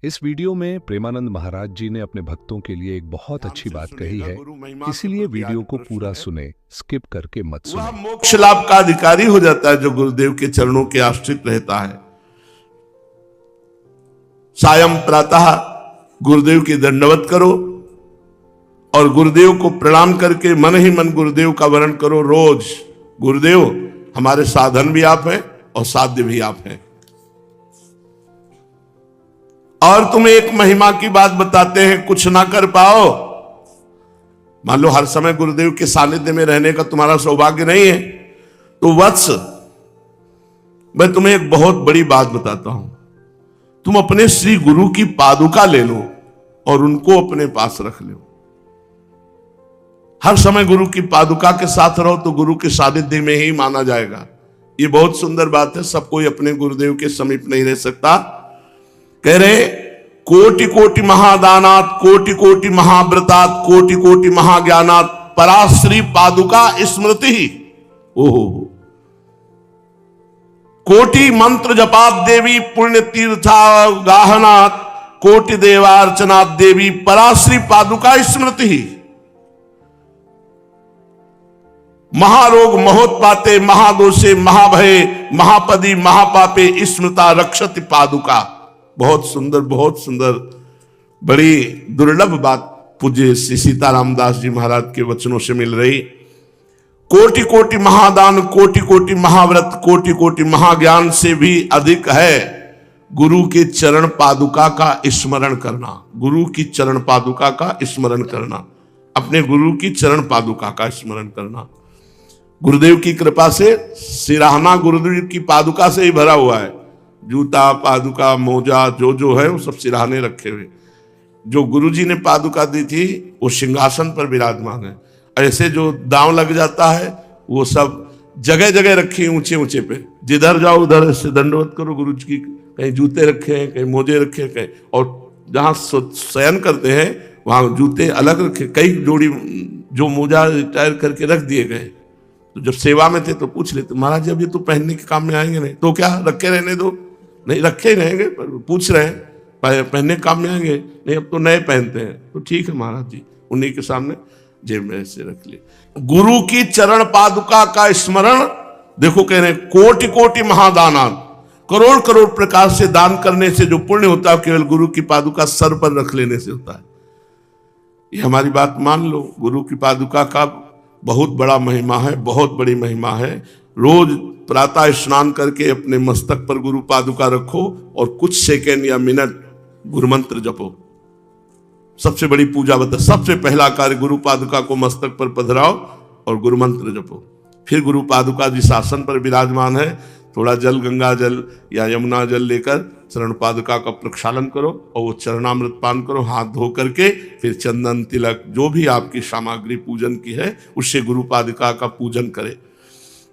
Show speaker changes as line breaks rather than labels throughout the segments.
इस वीडियो में प्रेमानंद महाराज जी ने अपने भक्तों के लिए एक बहुत अच्छी बात कही है, इसीलिए वीडियो को पूरा सुने, स्किप करके मत
वह
सुने।
मोक्ष लाभ का अधिकारी हो जाता है जो गुरुदेव के चरणों के आश्रित रहता है। सायं प्रातः गुरुदेव की दंडवत करो और गुरुदेव को प्रणाम करके मन ही मन गुरुदेव का वर्ण करो। रोज गुरुदेव हमारे साधन भी आप हैं और साध्य भी आप हैं। और तुम्हें एक महिमा की बात बताते हैं, कुछ ना कर पाओ, मान लो हर समय गुरुदेव के सानिध्य में रहने का तुम्हारा सौभाग्य नहीं है, तो वत्स मैं तुम्हें एक बहुत बड़ी बात बताता हूं। तुम अपने श्री गुरु की पादुका ले लो और उनको अपने पास रख लो। हर समय गुरु की पादुका के साथ रहो तो गुरु के सानिध्य में ही माना जाएगा। ये बहुत सुंदर बात है। सब कोई अपने गुरुदेव के समीप नहीं रह सकता। कह रहे कोटि कोटि महादानात, कोटि कोटि महाव्रतात, कोटि कोटि महाज्ञानात पराश्री पादुका स्मृति। ओहो, कोटि मंत्र जपात देवी पुण्य तीर्था गाहनात, कोटि देवार्चनात देवी पराश्री पादुका स्मृति। महारोग महोत्पाते महादोषे महाभये महापदी महापापे स्मृता रक्षति पादुका। बहुत सुंदर, बहुत सुंदर, बड़ी दुर्लभ बात पूज्य श्री सीताराम दास जी महाराज के वचनों से मिल रही। कोटि कोटि महादान, कोटि कोटि महाव्रत, कोटि कोटि महाज्ञान से भी अधिक है गुरु के चरण पादुका का स्मरण करना। गुरु की चरण पादुका का स्मरण करना, अपने गुरु की चरण पादुका का स्मरण करना। गुरुदेव की कृपा से सिराहना गुरुदेव की पादुका से ही भरा हुआ है। जूता, पादुका, मोजा जो है वो सब सिराहने रखे हुए। जो गुरुजी ने पादुका दी थी वो सिंहासन पर विराजमान है। ऐसे जो दांव लग जाता है वो सब जगह जगह रखी ऊंचे ऊंचे पे, जिधर जाओ उधर से दंडवत करो गुरु जी की। कहीं जूते रखे हैं, कहीं मोजे रखे हैं, कहीं और जहाँ शयन करते हैं वहां जूते अलग रखे। कई जोड़ी जो मोजा रिटायर करके रख दिए गए। तो जब सेवा में थे तो पूछ लेते, महाराज जी अब ये तो पहनने के काम में आएंगे नहीं, तो क्या रखे रहने दो। नहीं, रखे ही रहेंगे, पर पूछ रहे हैं पहनने के काम में आएंगे नहीं, अब तो नए पहनते हैं। तो ठीक है महाराज जी, उन्हीं के सामने जेब में से रख लिए। गुरु की चरण पादुका का स्मरण, देखो कह रहे हैं कोटि कोटि महादानान, करोड़ करोड़ प्रकार से दान करने से जो पुण्य होता है केवल गुरु की पादुका सर पर रख लेने से होता है। ये हमारी बात मान लो। गुरु की पादुका का बहुत बड़ा महिमा है, बहुत बड़ी महिमा है। रोज प्रातः स्नान करके अपने मस्तक पर गुरु पादुका रखो और कुछ सेकंड या मिनट गुरु मंत्र जपो। सबसे बड़ी पूजा बता, सबसे पहला कार्य गुरु पादुका को मस्तक पर पधराओ और गुरु मंत्र जपो। फिर गुरु पादुका जिस आसन पर विराजमान है, थोड़ा जल, गंगा जल या यमुना जल लेकर चरण पादुका का प्रक्षालन करो और वो चरणामृत पान करो हाथ धो करके। फिर चंदन, तिलक, जो भी आपकी सामग्री पूजन की है उससे गुरु पादुका का पूजन करें।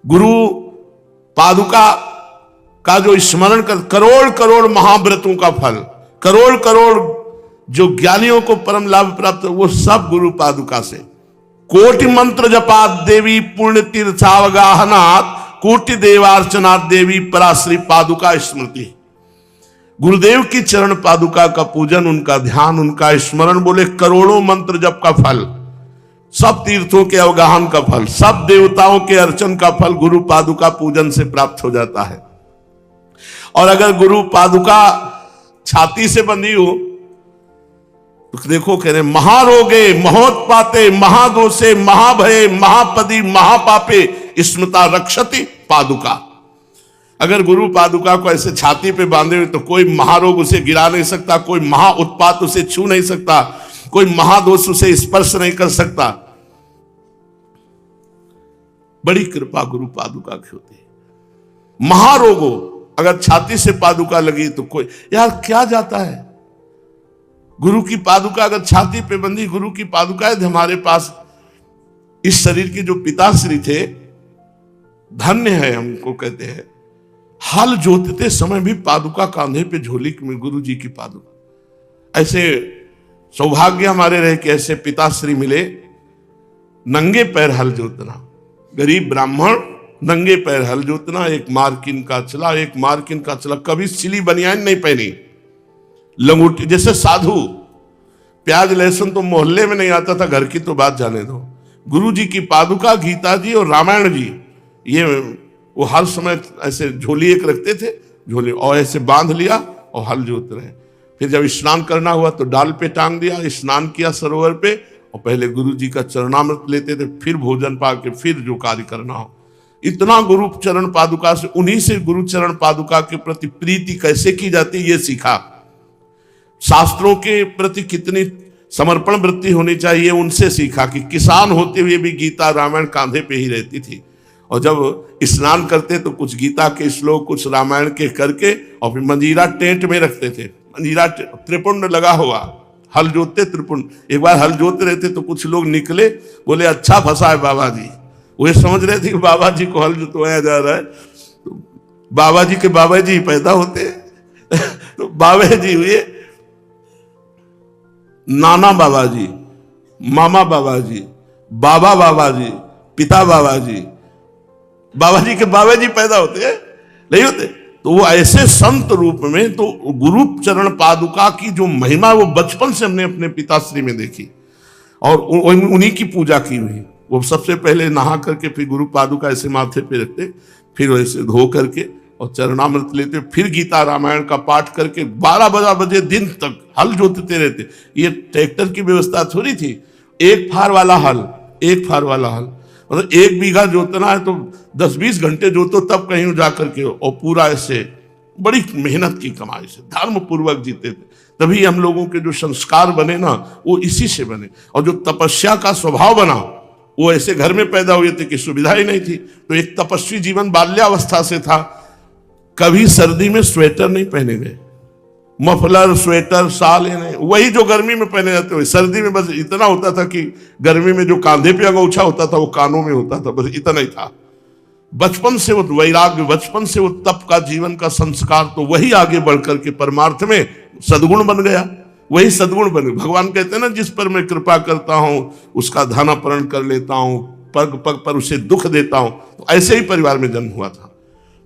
गुरु पादुका का जो स्मरण कर, करोड़ करोड़ महाव्रतों का फल, करोड़ करोड़ जो ज्ञानियों को परम लाभ प्राप्त, वो सब गुरु पादुका से। कोटि मंत्र जपात देवी पुण्य तीर्थावगाहनात्, कोटि देवार्चनात् देवी पराश्री पादुका स्मृति। गुरुदेव की चरण पादुका का पूजन, उनका ध्यान, उनका स्मरण, बोले करोड़ों मंत्र जप का फल, सब तीर्थों के अवगाहन का फल, सब देवताओं के अर्चन का फल गुरु पादुका पूजन से प्राप्त हो जाता है। और अगर गुरु पादुका छाती से बंधी हो तो देखो कह रहे महारोगे महोत्पाते महादोषे महाभये महापदी महापापे स्मृता रक्षति पादुका। अगर गुरु पादुका को ऐसे छाती पे बांधे हुए तो कोई महारोग उसे गिरा नहीं सकता, कोई महा उत्पात उसे छू नहीं सकता, कोई महादोष उसे स्पर्श नहीं कर सकता। बड़ी कृपा गुरु पादुका की होती है। महारोगो अगर छाती से पादुका लगी तो कोई, यार क्या जाता है। गुरु की पादुका अगर छाती पे बंधी, गुरु की पादुका है हमारे पास। इस शरीर के जो पिताश्री थे, धन्य है हमको कहते हैं। हल जोतते समय भी पादुका कांधे पे झोली में गुरु जी की पादुका। ऐसे सौभाग्य हमारे रहे कि ऐसे पिताश्री मिले। नंगे पैर हल जोतना, गरीब ब्राह्मण नंगे पैर हल जोतना, एक मार्किन का चला, कभी सिली बनियान नहीं पहनी, लंगोटी जैसे साधु। प्याज लहसुन तो मोहल्ले में नहीं आता था, घर की तो बात जाने दो। गुरु जी की पादुका, गीता जी और रामायण जी, ये वो हर समय ऐसे झोली एक रखते थे, झोली और ऐसे बांध लिया और हल जोत रहे। फिर जब स्नान करना हुआ तो डाल पे टांग दिया, स्नान किया सरोवर पे, और पहले गुरु जी का चरणामृत लेते थे, फिर भोजन पा के फिर जो कार्य करना हो। इतना गुरु चरण पादुका से, उन्हीं से गुरु चरण पादुका के प्रति प्रीति कैसे की जाती है ये सीखा। शास्त्रों के प्रति कितनी समर्पण वृत्ति होनी चाहिए उनसे सीखा कि किसान होते हुए भी गीता रामायण कांधे पे ही रहती थी। और जब स्नान करते तो कुछ गीता के श्लोक कुछ रामायण के करके और फिर मंजीरा टेंट में रखते थे। मंजीरा त्रिपुंड लगा हुआ, हल जोतते त्रिपुंड। एक बार हल जोतते रहते तो कुछ लोग निकले, बोले अच्छा फंसा है बाबा जी। वे समझ रहे थे कि बाबा जी को हल जोतवाया जा रहा है। तो बाबा जी के बाबा जी पैदा होते तो बाबा जी हुए नाना बाबा जी, मामा बाबा जी, बाबा बाबा जी, पिता बाबा जी। बाबा जी के बाबा जी पैदा होते हैं नहीं होते। तो वो ऐसे संत रूप में, तो गुरु चरण पादुका की जो महिमा वो बचपन से हमने अपने पिताश्री में देखी और उन्हीं की पूजा की हुई। वो सबसे पहले नहा करके फिर गुरु पादुका ऐसे माथे पे रखते, फिर वैसे धो करके और चरणामृत लेते, फिर गीता रामायण का पाठ करके 12 बजे दिन तक हल जोतते रहते। ये ट्रैक्टर की व्यवस्था थोड़ी थी, एक फार वाला हल, एक फार वाला हल, मतलब 1 बीघा जोतना है तो 10-20 घंटे जोतो तब कहीं जा करके, और पूरा ऐसे बड़ी मेहनत की कमाई से धर्म पूर्वक जीते थे। तभी हम लोगों के जो संस्कार बने ना वो इसी से बने। और जो तपस्या का स्वभाव बना वो ऐसे घर में पैदा हुए थे कि सुविधा ही नहीं थी। तो एक तपस्वी जीवन बाल्यावस्था से था। कभी सर्दी में स्वेटर नहीं पहने गए, मफलर स्वेटर साल नहीं, वही जो गर्मी में पहने जाते हुए। सर्दी में बस इतना होता था कि गर्मी में जो कांधे पे अंगोछा होता था वो कानों में होता था, बस इतना ही था। बचपन से वो वैराग्य, बचपन से वो तप का जीवन का संस्कार, तो वही आगे बढ़कर के परमार्थ में सद्गुण बन गया। वही सद्गुण बन गया। भगवान कहते हैं ना, जिस पर मैं कृपा करता हूं उसका धनापरण कर लेता हूं, पग पग पर उसे दुख देता हूं। तो ऐसे ही परिवार में जन्म हुआ था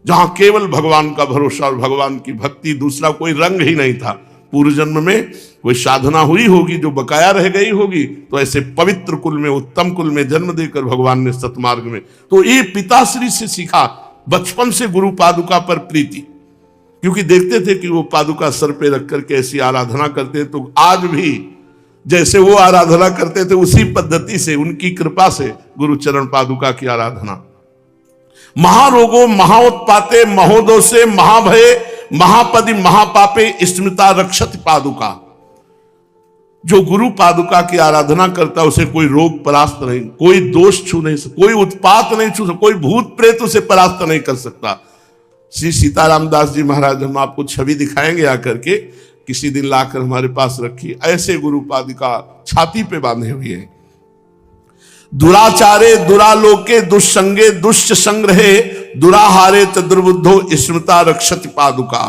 जहां केवल भगवान का भरोसा और भगवान की भक्ति, दूसरा कोई रंग ही नहीं था। पूर्व जन्म में कोई साधना हुई होगी जो बकाया रह गई होगी, तो ऐसे पवित्र कुल में, उत्तम कुल में जन्म देकर भगवान ने सतमार्ग में, तो ये पिताश्री से सीखा बचपन से गुरु पादुका पर प्रीति। क्योंकि देखते थे कि वो पादुका सर पे रख करके ऐसी आराधना करते, तो आज भी जैसे वो आराधना करते थे उसी पद्धति से, उनकी कृपा से गुरु चरण पादुका की आराधना। महारोगो महाउत्पाते महोदोषे महाभये महापदि महापापे स्मृता रक्षति पादुका। जो गुरु पादुका की आराधना करता उसे कोई रोग परास्त नहीं, कोई दोष छू नहीं सकता, कोई उत्पात नहीं छू सकता, कोई भूत प्रेत उसे परास्त नहीं कर सकता। श्री सीताराम दास जी महाराज, हम आपको छवि दिखाएंगे आकर के, किसी दिन लाकर हमारे पास रखी। ऐसे गुरु पादुका छाती पे बांधे हुए हैं। दुराचारे दुरालोके दुष्संगे दुष्ट संग्रहे दुराहारे च दुर्बुद्धो स्मृता रक्षति पादुका।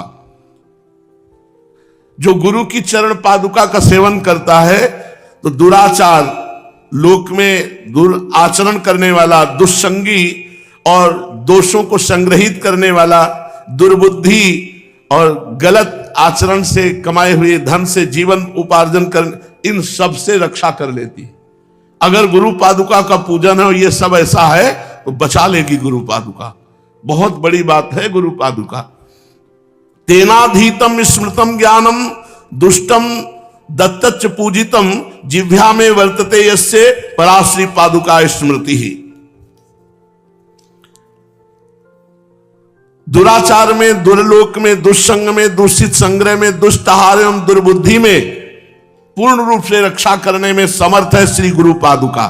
जो गुरु की चरण पादुका का सेवन करता है तो दुराचार, लोक में दुराचरण करने वाला, दुष्संगी और दोषों को संग्रहित करने वाला, दुर्बुद्धि और गलत आचरण से कमाए हुए धन से जीवन उपार्जन कर, इन सब से रक्षा कर लेती। अगर गुरु पादुका का पूजन है और ये सब ऐसा है तो बचा लेगी गुरु पादुका। बहुत बड़ी बात है गुरु पादुका। तेनाधीतम स्मृतम ज्ञानम दुष्टम दत्तच पूजितम जिह्वा में वर्तते यस्य पराश्री पादुका स्मृति ही। दुराचार में, दुर्लोक में, दुष्संग में, दूषित संग्रह में, दुष्ट आहार एवं दुर्बुद्धि में पूर्ण रूप से रक्षा करने में समर्थ है श्री गुरु पादुका।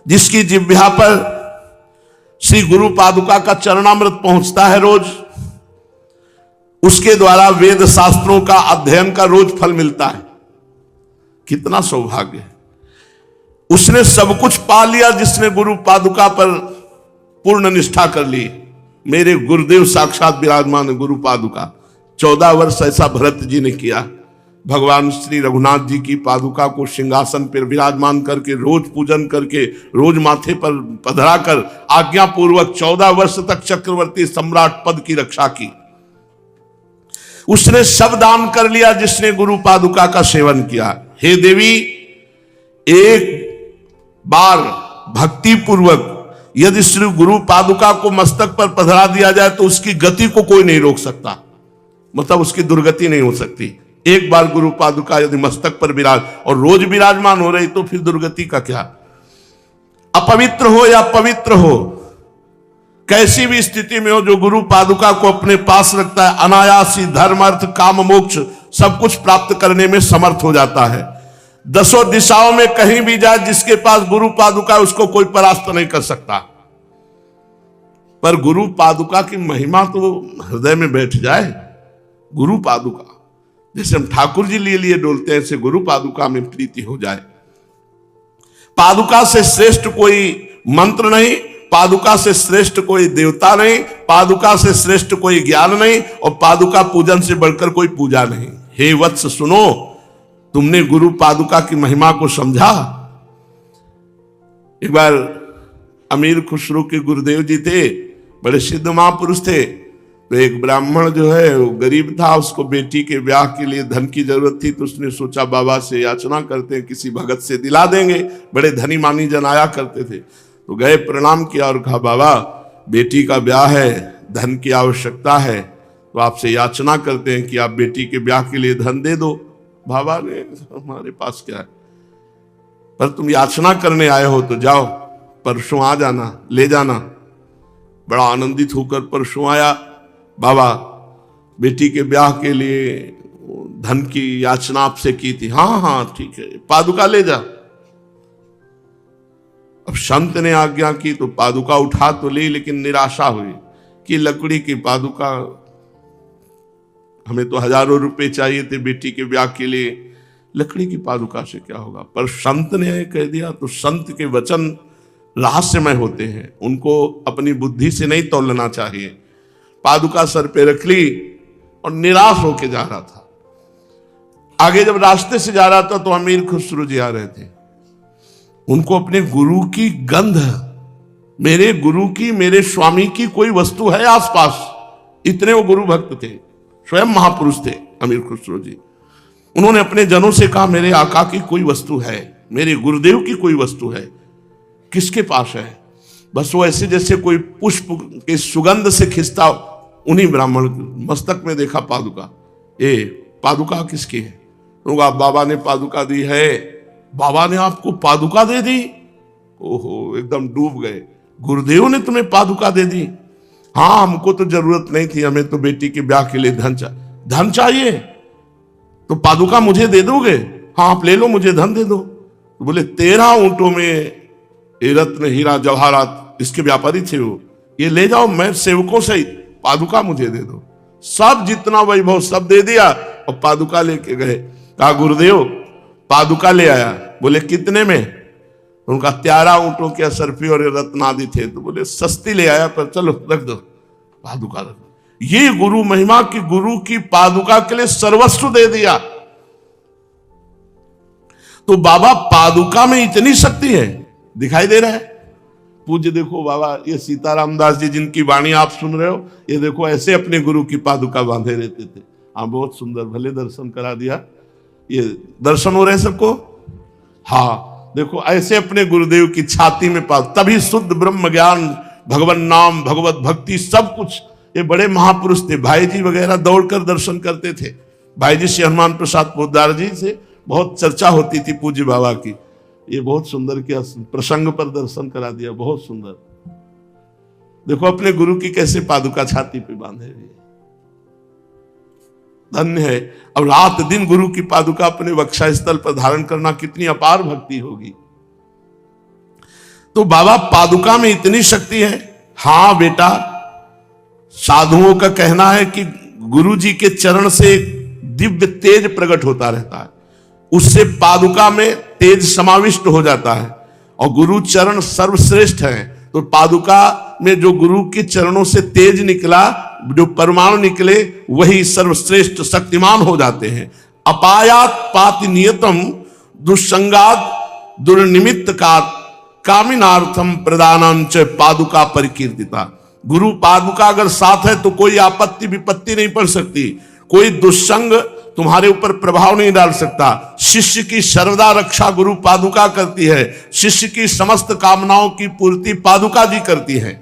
जिसकी जिह्वा पर श्री गुरु पादुका का चरणामृत पहुंचता है रोज, उसके द्वारा वेद शास्त्रों का अध्ययन का रोज फल मिलता है। कितना सौभाग्य है। उसने सब कुछ पा लिया जिसने गुरु पादुका पर पूर्ण निष्ठा कर ली। मेरे गुरुदेव साक्षात विराजमान गुरु पादुका। 14 वर्ष ऐसा भरत जी ने किया। भगवान श्री रघुनाथ जी की पादुका को सिंहासन पर विराजमान करके रोज पूजन करके, रोज माथे पर पधरा कर आज्ञा पूर्वक 14 वर्ष तक चक्रवर्ती सम्राट पद की रक्षा की। उसने सब दान कर लिया जिसने गुरु पादुका का सेवन किया। हे देवी, एक बार भक्ति पूर्वक यदि श्री गुरु पादुका को मस्तक पर पधरा दिया जाए तो उसकी गति को कोई नहीं रोक सकता, मतलब उसकी दुर्गति नहीं हो सकती। एक बार गुरु पादुका यदि मस्तक पर विराज और रोज विराजमान हो रही तो फिर दुर्गति का क्या। अपवित्र हो या पवित्र हो, कैसी भी स्थिति में हो, जो गुरु पादुका को अपने पास रखता है अनायास ही धर्म अर्थ काम मोक्ष सब कुछ प्राप्त करने में समर्थ हो जाता है। दसों दिशाओं में कहीं भी जाए, जिसके पास गुरु पादुका है उसको कोई परास्त नहीं कर सकता। पर गुरु पादुका की महिमा तो हृदय में बैठ जाए। गुरु पादुका जैसे हम ठाकुर जी लिए डोलते हैं, ऐसे गुरु पादुका में प्रीति हो जाए। पादुका से श्रेष्ठ कोई मंत्र नहीं, पादुका से श्रेष्ठ कोई देवता नहीं, पादुका से श्रेष्ठ कोई ज्ञान नहीं, और पादुका पूजन से बढ़कर कोई पूजा नहीं। हे वत्स सुनो, तुमने गुरु पादुका की महिमा को समझा। एक बार अमीर खुसरो के गुरुदेव जी थे, बड़े सिद्ध महापुरुष थे। तो एक ब्राह्मण जो है वो गरीब था, उसको बेटी के ब्याह के लिए धन की जरूरत थी। तो उसने सोचा बाबा से याचना करते हैं, किसी भगत से दिला देंगे। बड़े धनी मानी जन आया करते थे। तो गए, प्रणाम किया और कहा बाबा बेटी का ब्याह है, धन की आवश्यकता है, तो आपसे याचना करते हैं कि आप बेटी के ब्याह के लिए धन दे दो। बाबा ने, हमारे पास क्या है, पर तुम याचना करने आए हो तो जाओ, परसों आ जाना, ले जाना। बड़ा आनंदित होकर परसों आया। बाबा बेटी के ब्याह के लिए धन की याचना आपसे की थी। हाँ हाँ ठीक है, पादुका ले जा। अब संत ने आज्ञा की तो पादुका उठा तो ली, लेकिन निराशा हुई कि लकड़ी की पादुका, हमें तो हजारों रुपए चाहिए थे बेटी के ब्याह के लिए, लकड़ी की पादुका से क्या होगा। पर संत ने कह दिया। तो संत के वचन रहस्यमय होते हैं, उनको अपनी बुद्धि से नहीं तोलना चाहिए। पादुका सर पे रख ली और निराश होके जा रहा था। आगे जब रास्ते से जा रहा था तो अमीर खुसरो जी आ रहे थे। उनको अपने गुरु की गंध, मेरे गुरु की, मेरे स्वामी की कोई वस्तु है आसपास, इतने वो गुरु भक्त थे, स्वयं महापुरुष थे अमीर खुसरो जी। उन्होंने अपने जनों से कहा मेरे आका की कोई वस्तु है, मेरे गुरुदेव की कोई वस्तु है, किसके पास है। बस वो ऐसे जैसे कोई पुष्प के सुगंध से खिंचता, उन्हीं ब्राह्मण मस्तक में देखा पादुका। ए पादुका किसकी है? उनका बाबा ने पादुका दी है। बाबा ने आपको पादुका दे दी? ओहो, एकदम डूब गए। गुरुदेव ने तुम्हें पादुका दे दी? हाँ, हमको तो जरूरत नहीं थी, हमें तो बेटी के ब्याह के लिए धन चाहिए, तो पादुका मुझे दे दोगे? हाँ आप ले लो, मुझे धन दे दो। तो बोले 13 ऊंटों में ये रत्न हीरा जवाहरात, इसके व्यापारी थे वो, ये ले जाओ, मैं सेवकों से पादुका मुझे दे दो। सब जितना वैभव सब दे दिया और पादुका लेके गए। कहा गुरुदेव पादुका ले आया। बोले कितने में? उनका 13 ऊंटों के असरफी और रत्न आदि थे। तो बोले सस्ती ले आया, पर चलो रख दो, पादुका रख दो। ये गुरु महिमा की, गुरु की पादुका के लिए सर्वस्व दे दिया। तो बाबा पादुका में इतनी शक्ति है, दिखाई दे रहा है। पूज्य देखो बाबा, ये सीताराम दास जी जिनकी वाणी आप सुन रहे हो, ये देखो ऐसे अपने गुरु की पादुका बांधे रहते थे। हाँ बहुत सुंदर, भले दर्शन करा दिया। ये दर्शन हो रहे सबको? हाँ देखो, ऐसे अपने गुरुदेव की छाती में पाद, तभी शुद्ध ब्रह्म ज्ञान, भगवान नाम, भगवत भक्ति सब कुछ। ये बड़े महापुरुष थे। भाई जी वगैरह दौड़कर दर्शन करते थे। भाई जी से हनुमान प्रसाद पोद्दार जी से बहुत चर्चा होती थी पूज्य बाबा की। ये बहुत सुंदर किया, प्रसंग पर दर्शन करा दिया, बहुत सुंदर। देखो अपने गुरु की कैसे पादुका छाती पे बांधे हुए, धन्य है। अब रात दिन गुरु की पादुका अपने वक्षा स्थल पर धारण करना कितनी अपार भक्ति होगी। तो बाबा पादुका में इतनी शक्ति है। हाँ बेटा, साधुओं का कहना है कि गुरु जी के चरण से दिव्य तेज प्रकट होता रहता है, उससे पादुका में तेज समाविष्ट हो जाता है। और गुरु चरण सर्वश्रेष्ठ है, तो पादुका में जो गुरु के चरणों से तेज निकला, जो परमाणु निकले, वही सर्वश्रेष्ठ शक्तिमान हो जाते हैं। अपायात पाति नियतम दुस्संगात दुर्निमित्त का कामिनार्थम प्रदानांच पादुका परिकीर्तिता। गुरु पादुका अगर साथ है तो कोई आपत्ति विपत्ति नहीं पड़ सकती, कोई दुष्संग तुम्हारे ऊपर प्रभाव नहीं डाल सकता। शिष्य की सर्वदा रक्षा गुरु पादुका करती है। शिष्य की समस्त कामनाओं की पूर्ति पादुका जी करती है।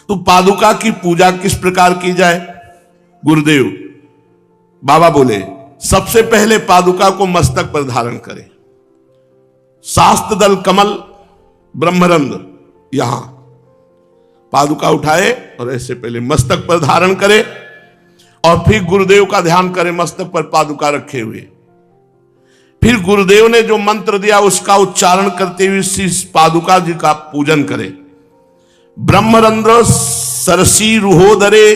तो पादुका की पूजा किस प्रकार की जाए? गुरुदेव बाबा बोले सबसे पहले पादुका को मस्तक पर धारण करें। शास्त्र दल कमल ब्रह्मरंध्र यहां पादुका उठाए और ऐसे पहले मस्तक पर धारण करे और फिर गुरुदेव का ध्यान करें मस्तक पर पादुका रखे हुए। फिर गुरुदेव ने जो मंत्र दिया उसका उच्चारण करते हुए इस पादुका जी का पूजन करें। ब्रह्मरंध्र सरसी रुहोदरे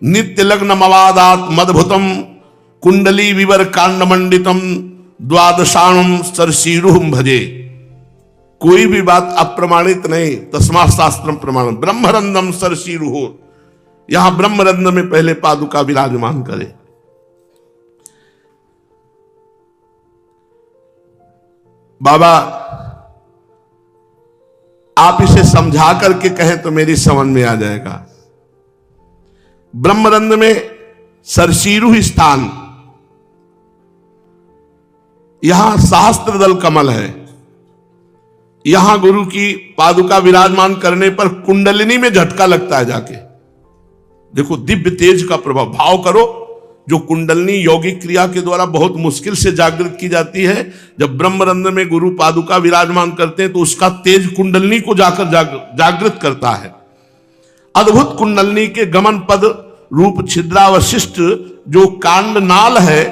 नित्य लग्न मवादात मदभुतम कुंडली विवर कांड मंडितम द्वादशाणम सरसीरुहम भजे। कोई भी बात अप्रमाणित नहीं, तस्मा शास्त्रम प्रमाण। ब्रह्मरंध्रम सरसीरुहो, यहां ब्रह्मरंध्र में पहले पादुका विराजमान करे। बाबा आप इसे समझा करके कहें तो मेरी समझ में आ जाएगा। ब्रह्मरंध्र में सरसीरु स्थान, यहां सहस्त्र दल कमल है। यहां गुरु की पादुका विराजमान करने पर कुंडलिनी में झटका लगता है जाके। देखो दिव्य तेज का प्रभाव, भाव करो। जो कुंडलिनी यौगिक क्रिया के द्वारा बहुत मुश्किल से जागृत की जाती है, जब ब्रह्मरंध्र में गुरु पादुका विराजमान करते हैं तो उसका तेज कुंडलिनी को जाकर जागृत करता है। अद्भुत कुंडलिनी के गमन पद रूप छिद्रावशिष्ट जो कांड नाल है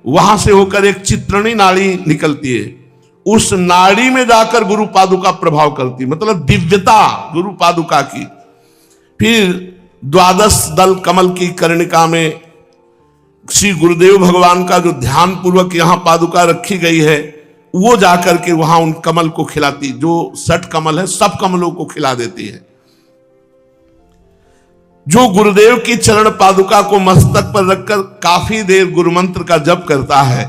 वहां से होकर एक चित्रणी नाड़ी निकलती है। उस नाड़ी में जाकर गुरु पादुका प्रभाव करती, मतलब दिव्यता गुरु पादुका की। फिर द्वादश दल कमल की कर्णिका में श्री गुरुदेव भगवान का जो ध्यान पूर्वक यहां पादुका रखी गई है वो जाकर के वहां उन कमल को खिलाती, जो 60 कमल है सब कमलों को खिला देती है। जो गुरुदेव की चरण पादुका को मस्तक पर रखकर काफी देर गुरु मंत्र का जप करता है,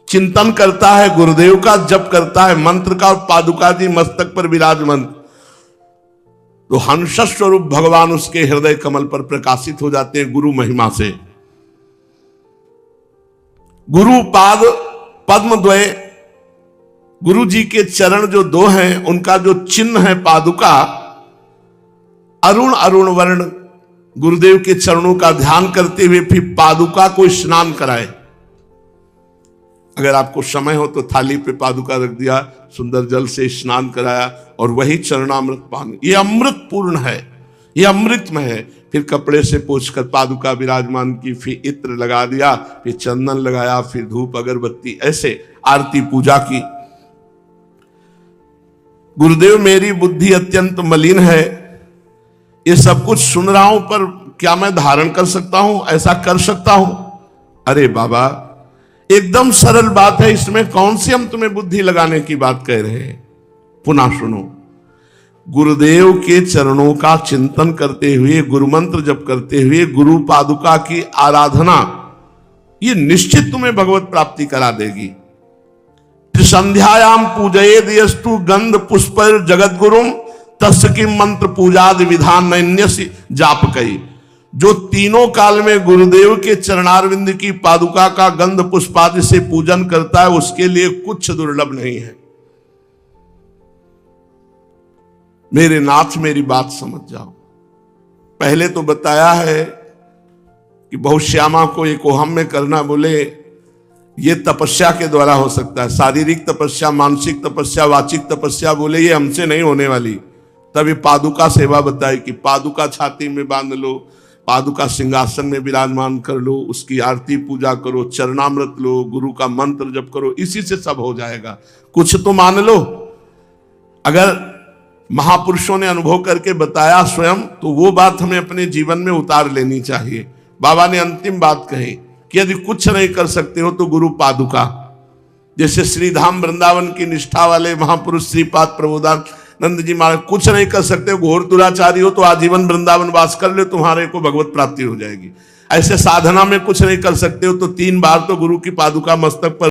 चिंतन करता है, गुरुदेव का जप करता है मंत्र का, और पादुका जी मस्तक पर विराजमान, तो हंस स्वरूप भगवान उसके हृदय कमल पर प्रकाशित हो जाते हैं गुरु महिमा से। गुरु पाद पद्म द्वय, गुरु जी के चरण जो दो हैं उनका जो चिन्ह है पादुका, अरुण अरुण वर्ण, गुरुदेव के चरणों का ध्यान करते हुए फिर पादुका को स्नान कराए। अगर आपको समय हो तो थाली पे पादुका रख दिया, सुंदर जल से स्नान कराया और वही चरणामृत पान, ये अमृत पूर्ण है, ये अमृतमय है। फिर कपड़े से पोंछकर पादुका विराजमान की, फिर इत्र लगा दिया, फिर चंदन लगाया, फिर धूप अगरबत्ती, ऐसे आरती पूजा की। गुरुदेव मेरी बुद्धि अत्यंत मलिन है, ये सब कुछ सुन रहा हूं पर क्या मैं धारण कर सकता हूं, ऐसा कर सकता हूं? अरे बाबा एकदम सरल बात है, इसमें कौन सी हम तुम्हें बुद्धि लगाने की बात कह रहे हैं। पुनः सुनो, गुरुदेव के चरणों का चिंतन करते हुए, गुरु मंत्र जप करते हुए, गुरु पादुका की आराधना, ये निश्चित तुम्हें भगवत प्राप्ति करा देगी। त्रिसंध्यायाम पूजयेद यस्तु गंध पुष्प जगत गुरुम तस्य की मंत्र पूजादि विधान नैन्यसि जाप कई। जो तीनों काल में गुरुदेव के चरणारविंद की पादुका का गंध पुष्पादि से पूजन करता है उसके लिए कुछ दुर्लभ नहीं है। मेरे नाथ मेरी बात समझ जाओ। पहले तो बताया है कि बहुश्यामा को एक ओहम में करना, बोले ये तपस्या के द्वारा हो सकता है, शारीरिक तपस्या, मानसिक तपस्या, वाचिक तपस्या, बोले ये हमसे नहीं होने वाली। तभी पादुका सेवा बताई कि पादुका छाती में बांध लो, पादुका सिंहासन में विराजमान कर लो, उसकी आरती पूजा करो, चरणामृत लो, गुरु का मंत्र जप करो, इसी से सब हो जाएगा। कुछ तो मान लो। अगर महापुरुषों ने अनुभव करके बताया स्वयं तो वो बात हमें अपने जीवन में उतार लेनी चाहिए। बाबा ने अंतिम बात कही कि यदि कुछ नहीं कर सकते हो तो गुरु पादुका, जैसे श्रीधाम वृंदावन की निष्ठा वाले महापुरुष श्रीपाद प्रबोधानंद जी महाराज, कुछ नहीं कर सकते हो, घोर दुराचारी हो तो आजीवन वृंदावन वास कर ले, तुम्हारे को भगवत प्राप्ति हो जाएगी। ऐसे साधना में कुछ नहीं कर सकते हो तो 3 बार तो गुरु की पादुका मस्तक पर